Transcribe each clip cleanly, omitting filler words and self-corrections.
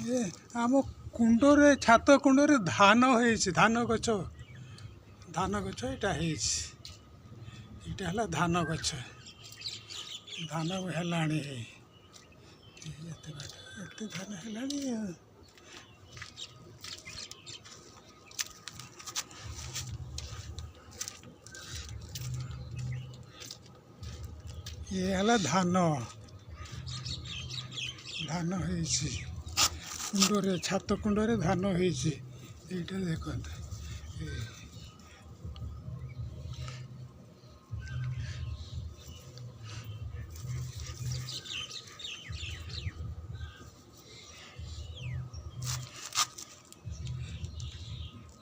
ଏ ଆମ କୁଣ୍ଡରେ ଛାତ କୁଣ୍ଡରେ ଧାନ ହେଇଛି। ଧାନ ଗଛ ଏଇଟା ହେଇଛି। ଏଇଟା ହେଲା ଧାନ ଗଛ। ଧାନ ହେଲାଣି ଏତେ ବାଟ ଏତେ ଧାନ ହେଲାଣି ଆଉ। ଇଏ ହେଲା ଧାନ ହେଇଛି କୁଣ୍ଡରେ, ଛାତ କୁଣ୍ଡରେ ଧାନ ହେଇଛି। ଏଇଟା ଦେଖନ୍ତୁ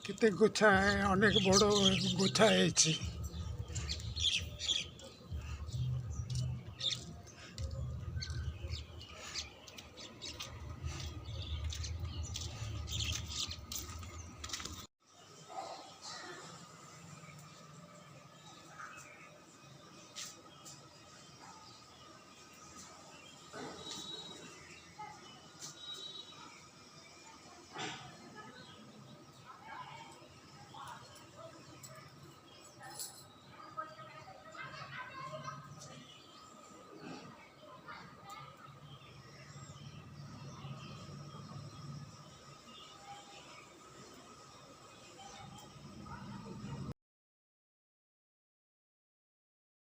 କେତେ ଗୋଛା, ଅନେକ ବଡ଼ ଗୋଛା ହେଇଛି।